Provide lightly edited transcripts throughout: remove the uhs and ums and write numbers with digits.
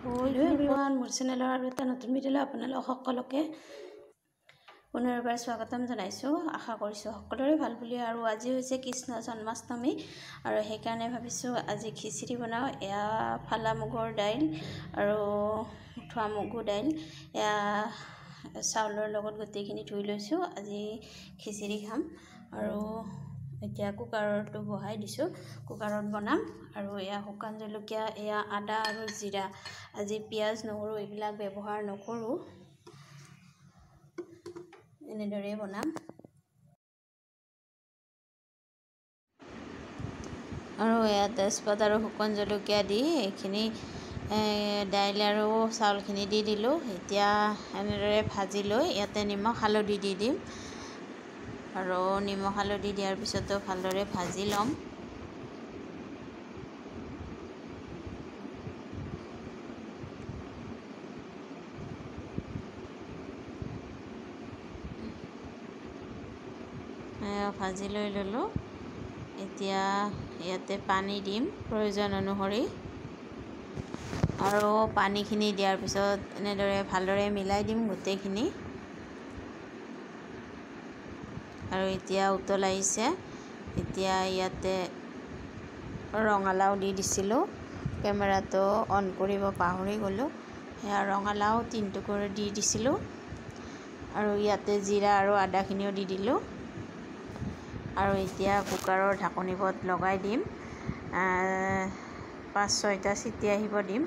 Hello' everyone, মোৰ চেনেলৰ আৰু এটা নতুন ভিডিঅ'লৈ আপোনালোক সকলোকে পুনৰবাৰ স্বাগতম জনাইছোঁ। আশা কৰিছোঁ সকলোৰে ভাল বুলি। আৰু আজি হৈছে কৃষ্ণ জন্মাষ্টমী আৰু সেইকাৰণে ভাবিছোঁ আজি খিচিৰি বনাওঁ। এয়া ফালা মুগৰ দাইল আৰু উঠোৱা মগু দাইল, এয়া চাউলৰ লগত গোটেইখিনি ধুই লৈছোঁ। আজি খিচিৰি খাম আৰু এতিয়া কুকাৰটো বহাই দিছোঁ, কুকাৰত বনাম। আৰু এয়া শুকান জলকীয়া, এয়া আদা আৰু জিৰা, আজি পিঁয়াজ নহৰু এইবিলাক ব্যৱহাৰ নকৰোঁ, এনেদৰেই বনাম। আৰু এয়া তেজপাত আৰু শুকান জলকীয়া দি এইখিনি দাইল আৰু চাউলখিনি দি দিলোঁ। এতিয়া এনেদৰে ভাজি লৈ ইয়াতে নিমখ হালধি দি দিম আৰু নিমখ হালধি দিয়াৰ পিছতো ভালদৰে ভাজি ল'ম। ভাজি লৈ ল'লোঁ। এতিয়া ইয়াতে পানী দিম প্ৰয়োজন অনুসৰি, আৰু পানীখিনি দিয়াৰ পিছত এনেদৰে ভালদৰে মিলাই দিম গোটেইখিনি। আৰু এতিয়া উতল আহিছে। এতিয়া ইয়াতে ৰঙালাও দি দিছিলোঁ, কেমেৰাটো অন কৰিব পাহৰি গ'লোঁ। সেয়া ৰঙালাও 3 টুকুৰা দি দিছিলোঁ আৰু ইয়াতে জিৰা আৰু আদাখিনিও দি দিলোঁ। আৰু এতিয়া কুকাৰৰ ঢাকনিখন লগাই দিম, 5-6টা চিটি আহিব দিম।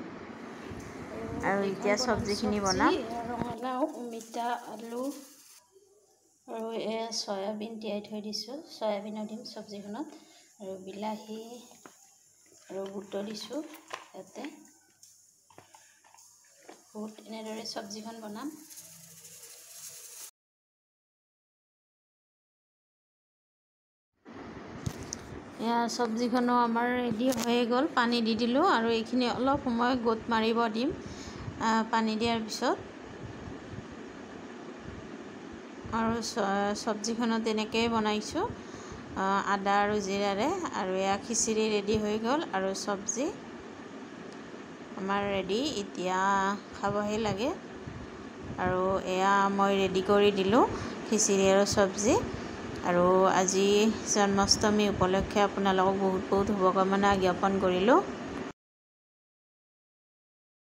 আৰু এতিয়া চব্জিখিনি বনাম। ৰঙালাও, অমিতা, আলু আৰু এয়া চয়াবিন তিয়াই থৈ দিছোঁ, চয়াবিনো দিম চব্জিখনত। আৰু বিলাহী আৰু বুটো দিছোঁ ইয়াতে। বুট, এনেদৰে চব্জিখন বনাম। এয়া চব্জিখনো আমাৰ ৰেডি হৈয়ে গ'ল। পানী দি দিলোঁ আৰু এইখিনি অলপ সময় গোট মাৰিব দিম পানী দিয়াৰ পিছত। আৰু চব্জিখনত তেনেকৈয়ে বনাইছোঁ, আদা আৰু জিৰাৰে। আৰু এয়া খিচিৰি ৰেডি হৈ গ'ল আৰু চব্জি আমাৰ ৰেডি। এতিয়া খাবহে লাগে। আৰু এয়া মই ৰেডি কৰি দিলোঁ খিচিৰি আৰু চব্জি। আৰু আজি জন্মাষ্টমী উপলক্ষে আপোনালোকক বহুত বহুত শুভকামনা জ্ঞাপন কৰিলোঁ।